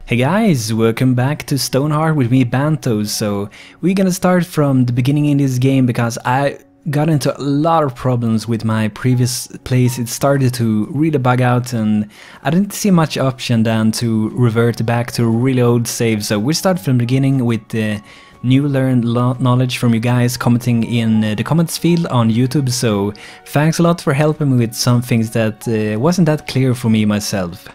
Hey guys, welcome back to Stonehearth with me, Banto. So we're gonna start from the beginning in this game because I got into a lot of problems with my previous place. It started to really bug out and I didn't see much option than to revert back to a really old save. So we start from the beginning with the new learned knowledge from you guys commenting in the comments field on YouTube. So thanks a lot for helping me with some things that wasn't that clear for me myself.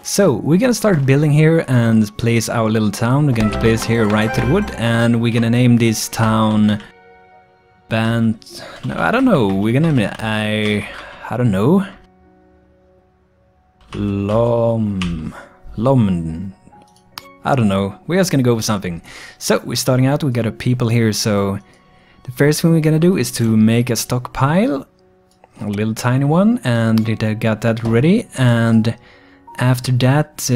So we're gonna start building here and place our little town. We're gonna place here right to the wood and we're gonna name this town no, I don't know. We're gonna name it I don't know. Lom I don't know. We're just gonna go with something. So we're starting out, we got a people here, so the first thing we're gonna do is to make a stockpile, a little tiny one, and got that ready. And after that,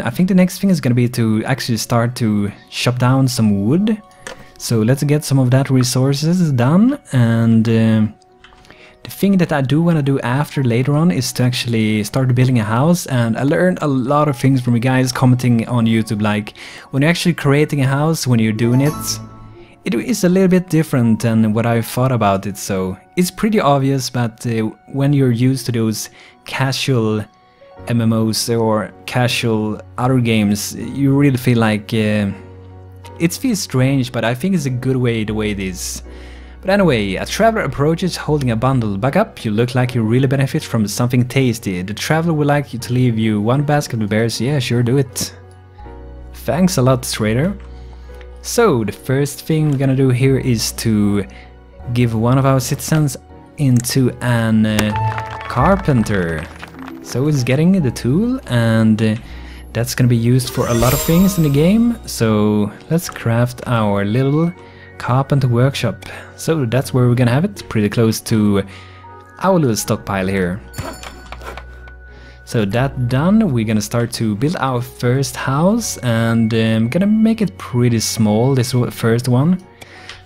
I think the next thing is gonna be to actually start to chop down some wood. So let's get some of that resources done. And the thing that I do want to do after later on is to actually start building a house. And I learned a lot of things from you guys commenting on YouTube, like when you're actually creating a house, when you're doing it, it is a little bit different than what I thought about it. So it's pretty obvious, but when you're used to those casual MMOs or casual other games, you really feel like it feels strange, but I think it's a good way the way it is. But anyway, a traveler approaches holding a bundle. Back up, you look like you really benefit from something tasty. The traveler would like you to leave you one basket of berries. Yeah, sure, do it. Thanks a lot, trader. So the first thing we're gonna do here is to give one of our citizens into an carpenter. So he's getting the tool, and that's gonna be used for a lot of things in the game. So let's craft our little carpenter workshop. So that's where we're gonna have it, pretty close to our little stockpile here. So that done, we're gonna start to build our first house, and I'm gonna make it pretty small, this first one.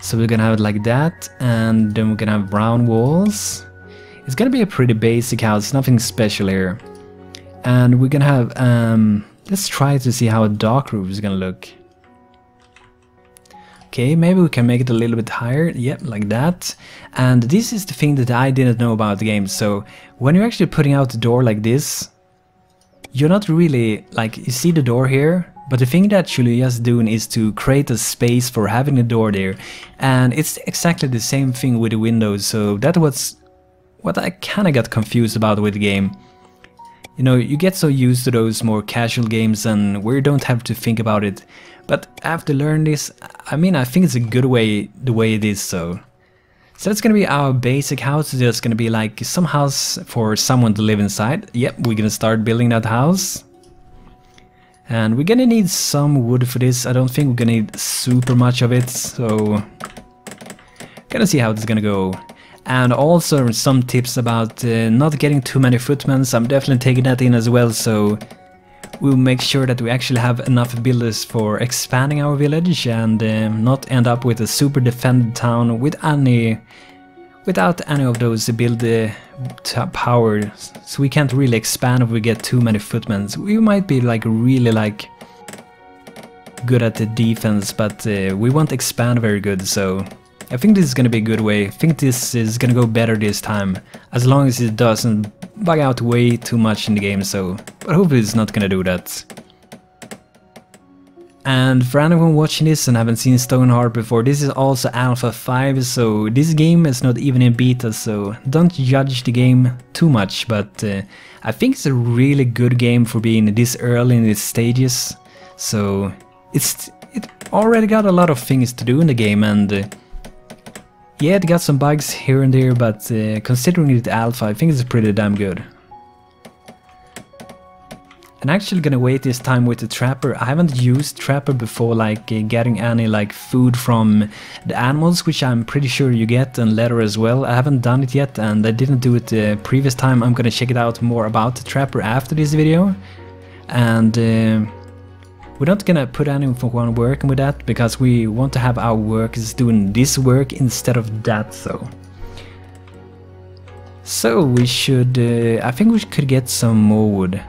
So we're gonna have it like that, and then we're gonna have brown walls. It's gonna be a pretty basic house, nothing special here. And we're gonna have, let's try to see how a dark roof is gonna look. Okay, maybe we can make it a little bit higher, yep, like that. And this is the thing that I didn't know about the game. So when you're actually putting out the door like this, you're not really, like, you see the door here, but the thing that you're just doing is to create a space for having a door there. And it's exactly the same thing with the windows, so that was what I kinda got confused about with the game. You know, you get so used to those more casual games and where you don't have to think about it. But after learning this, I mean, I think it's a good way, the way it is, so. So that's gonna be our basic house. It's just gonna be like some house for someone to live inside. Yep, we're gonna start building that house. And we're gonna need some wood for this. I don't think we're gonna need super much of it, so gonna see how this is gonna go. And also some tips about not getting too many footmen. I'm definitely taking that in as well, so we'll make sure that we actually have enough builders for expanding our village and not end up with a super defended town without any of those build power. So we can't really expand if we get too many footmen. We might be like really like good at the defense, but we won't expand very good, so I think this is gonna be a good way. I think this is gonna go better this time, as long as it doesn't bug out way too much in the game, so, but hopefully it's not gonna do that. And for anyone watching this and haven't seen Stonehearth before, this is also Alpha 5, so this game is not even in beta, so don't judge the game too much, but I think it's a really good game for being this early in its stages. So it already got a lot of things to do in the game, and yeah, it got some bugs here and there, but considering it alpha, I think it's pretty damn good. I'm actually gonna wait this time with the trapper. I haven't used trapper before, like getting any like food from the animals, which I'm pretty sure you get, and leather as well. I haven't done it yet, and I didn't do it the previous time. I'm gonna check it out more about the trapper after this video. And we're not gonna put anyone working with that, because we want to have our workers doing this work instead of that, so we should, I think we could get some more wood.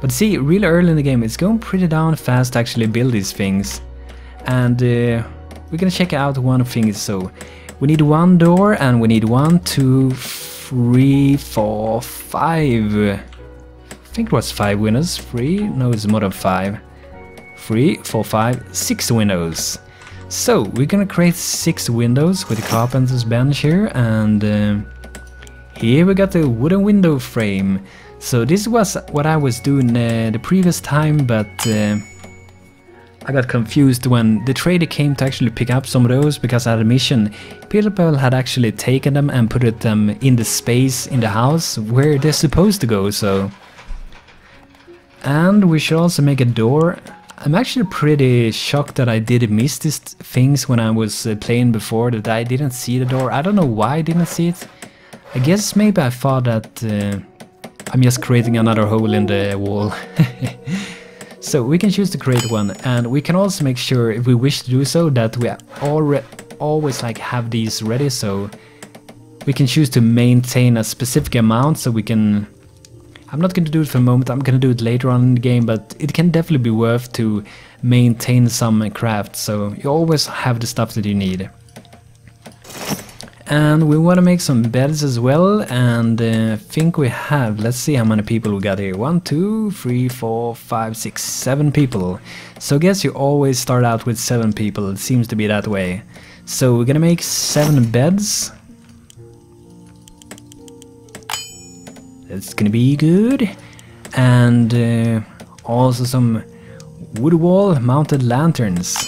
But see, really early in the game, it's going pretty down fast to actually build these things. And we're gonna check out one thing. So we need one door, and we need 1, 2, 3, 4, 5. I think it was 5 windows. 3? No, it's more than 5. 3, 4, 5, 6 windows. So we're gonna create 6 windows with the carpenter's bench here, and here we got the wooden window frame. So this was what I was doing the previous time, but I got confused when the trader came to actually pick up some of those, because I had a mission. People had actually taken them and put them in the space in the house where they're supposed to go. So, and we should also make a door. I'm actually pretty shocked that I did miss these things when I was playing before, that I didn't see the door. I don't know why I didn't see it. I guess maybe I thought that I'm just creating another hole in the wall. So we can choose to create one, and we can also make sure, if we wish to do so, that we always like have these ready. So we can choose to maintain a specific amount, so we can... I'm not going to do it for a moment, I'm going to do it later on in the game, but it can definitely be worth to maintain some craft, so you always have the stuff that you need. And we want to make some beds as well, and I think we have, let's see how many people we got here. 1, 2, 3, 4, 5, 6, 7 people. So I guess you always start out with 7 people, it seems to be that way. So we're gonna make 7 beds. That's gonna be good. And also some wood wall mounted lanterns.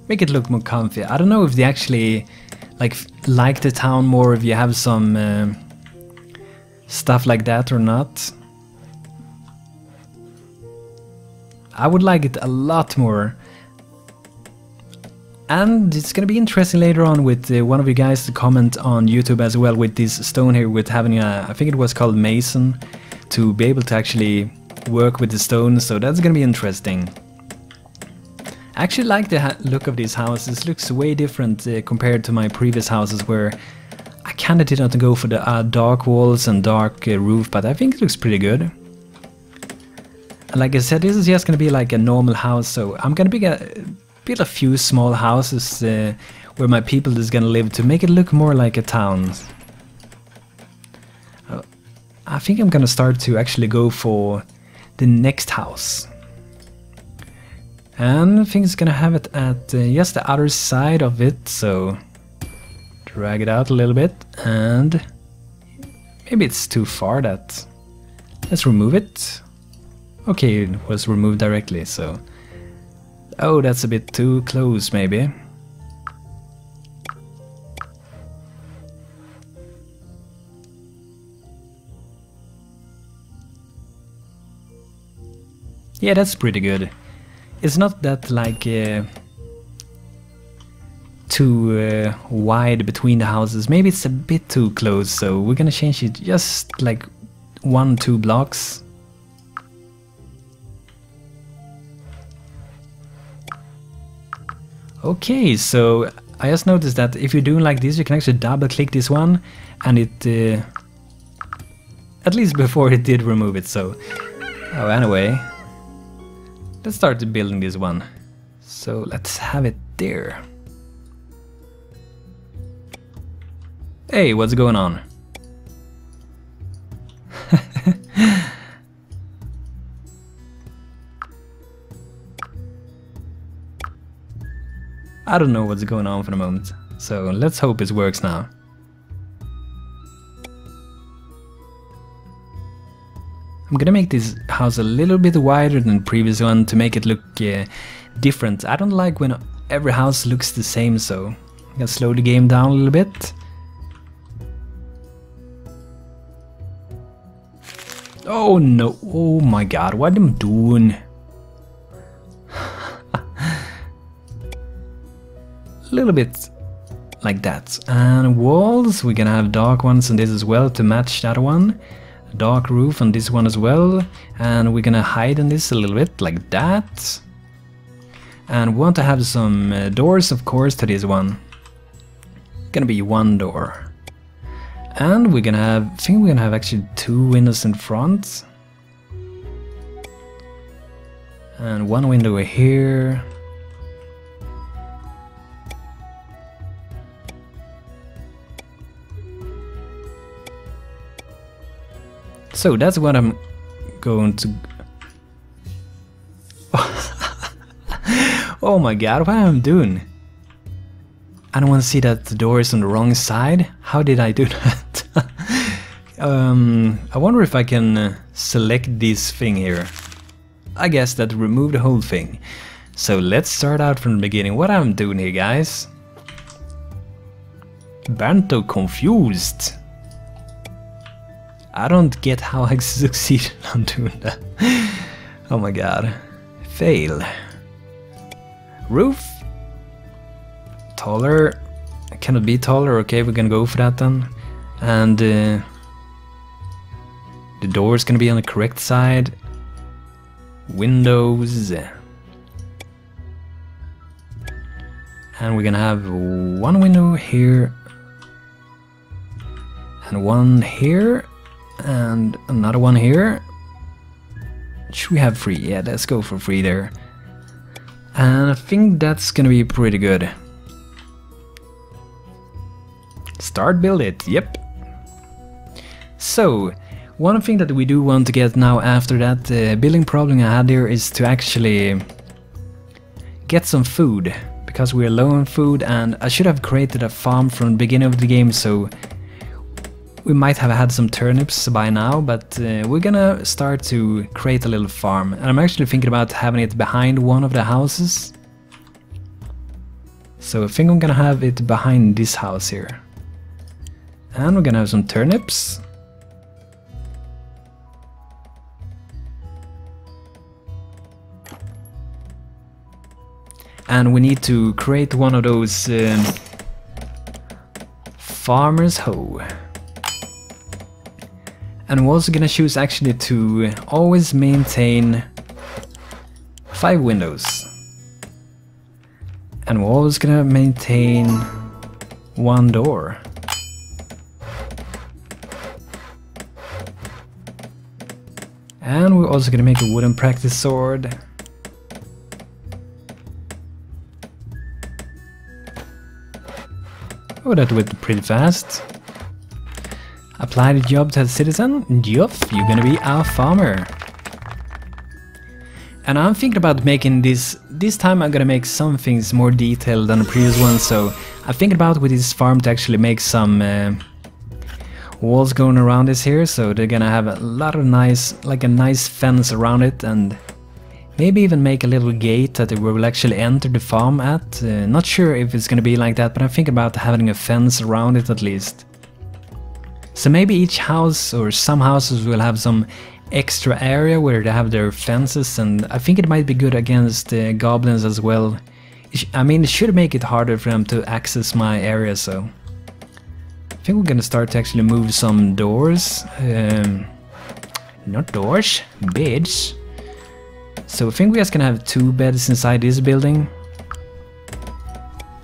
Make it look more comfy. I don't know if they actually like the town more if you have some stuff like that or not. I would like it a lot more. And it's gonna be interesting later on with one of you guys to comment on YouTube as well with this stone here, with having a, I think it was called mason, to be able to actually work with the stone, so that's gonna be interesting. I actually like the look of these houses. It looks way different compared to my previous houses, where I kinda did not go for the dark walls and dark roof, but I think it looks pretty good. And like I said, this is just gonna be like a normal house, so I'm gonna build a few small houses where my people is gonna live to make it look more like a town. I think I'm gonna start to actually go for the next house. And I think it's gonna have it at just the other side of it, so drag it out a little bit, and maybe it's too far. That, let's remove it. Okay, it was removed directly, so... Oh, that's a bit too close, maybe. Yeah, that's pretty good. It's not that like too wide between the houses. Maybe it's a bit too close, so we're gonna change it just like 1-2 blocks. Okay, so I just noticed that if you're doing like this, you can actually double click this one, and it at least before it did remove it. So oh, anyway, let's start building this one. So let's have it there. Hey, what's going on? I don't know what's going on for the moment, so let's hope it works now. I'm gonna make this house a little bit wider than the previous one to make it look different. I don't like when every house looks the same, so I'm gonna slow the game down a little bit. Oh no, oh my god, what am I doing? A little bit like that. And walls, we're gonna have dark ones on this as well to match that one. Dark roof on this one as well. And we're gonna hide on this a little bit like that. And we want to have some doors, of course, to this one. Gonna be 1 door. And we're gonna have, I think we're gonna have actually 2 windows in front. And one window here. So that's what I'm going to... Oh my god, what am I doing? I don't want to see that the door is on the wrong side. How did I do that? I wonder if I can select this thing here. I guess that remove the whole thing. So let's start out from the beginning. What I'm doing here, guys? Bento confused. I don't get how I succeeded on doing that. Oh my god. Fail. Roof. Taller. Cannot be taller. Okay, we're gonna go for that then. And the door is gonna be on the correct side. Windows. And we're gonna have one window here. And one here. And another one here. Should we have 3? Yeah, let's go for 3 there. And I think that's gonna be pretty good. Start build it, yep. So, one thing that we do want to get now after that building problem I had here is to actually get some food. Because we're low on food, and I should have created a farm from the beginning of the game, so we might have had some turnips by now, but we're gonna start to create a little farm. And I'm actually thinking about having it behind one of the houses. So I think I'm gonna have it behind this house here. And we're gonna have some turnips. And we need to create one of those farmer's hoe. And we're also gonna choose actually to always maintain 5 windows. And we're always gonna maintain 1 door. And we're also gonna make a wooden practice sword. Oh, that went pretty fast. Apply the job to a citizen. Yup, you're gonna be our farmer. And I'm thinking about making this time I'm gonna make some things more detailed than the previous one, so I'm thinking about with this farm to actually make some walls going around this here, so they're gonna have a lot of nice, like a nice fence around it, and maybe even make a little gate that we will actually enter the farm at. Not sure if it's gonna be like that, but I'm thinking about having a fence around it at least. So maybe each house or some houses will have some extra area where they have their fences, and I think it might be good against goblins as well. I mean, it should make it harder for them to access my area, so I think we're gonna start to actually move some doors. Not doors, beds. So I think we're just gonna have 2 beds inside this building.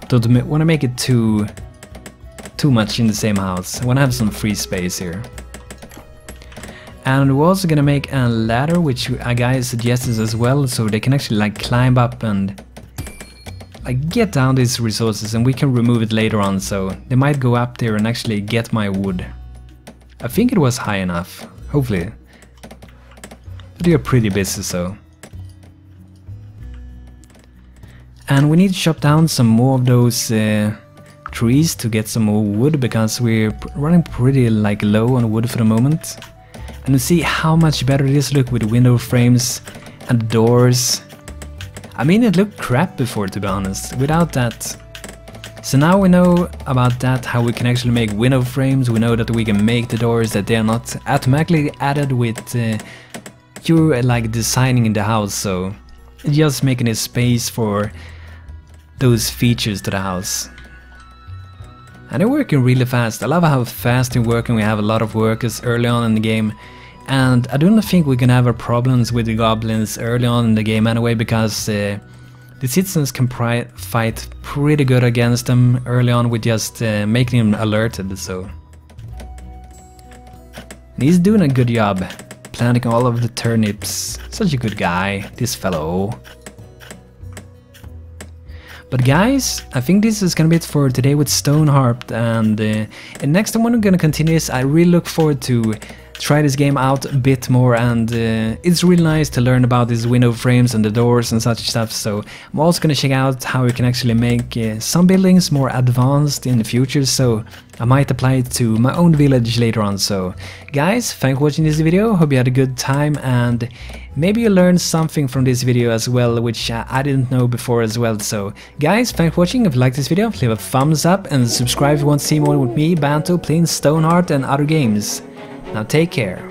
Don't want to make it too much in the same house. I want to have some free space here. And we're also gonna make a ladder, which a guy suggested as well, so they can actually like climb up and like get down these resources, and we can remove it later on, so they might go up there and actually get my wood. I think it was high enough, hopefully. But they're pretty busy, so. And we need to chop down some more of those trees to get some more wood, because we're running pretty like low on wood for the moment. And you see how much better this look with the window frames and the doors. I mean, it looked crap before, to be honest, without that. So now we know about that, how we can actually make window frames. We know that we can make the doors, that they are not automatically added with you like designing in the house, so just making a space for those features to the house. And they're working really fast. I love how fast they're working. We have a lot of workers early on in the game, and I don't think we're gonna have our problems with the goblins early on in the game anyway, because the citizens can fight pretty good against them early on with just making them alerted. So and he's doing a good job planting all of the turnips. Such a good guy, this fellow. But guys, I think this is gonna be it for today with Stonehearth, and next time when I'm gonna continue this, I really look forward to try this game out a bit more, and it's really nice to learn about these window frames and the doors and such stuff. So I'm also gonna check out how we can actually make some buildings more advanced in the future, so I might apply it to my own village later on. So guys, thanks for watching this video, hope you had a good time, and maybe you learned something from this video as well, which I didn't know before as well. So guys, thanks for watching. If you liked this video, leave a thumbs up and subscribe if you want to see more with me, Banto, playing Stonehearth and other games. Now take care.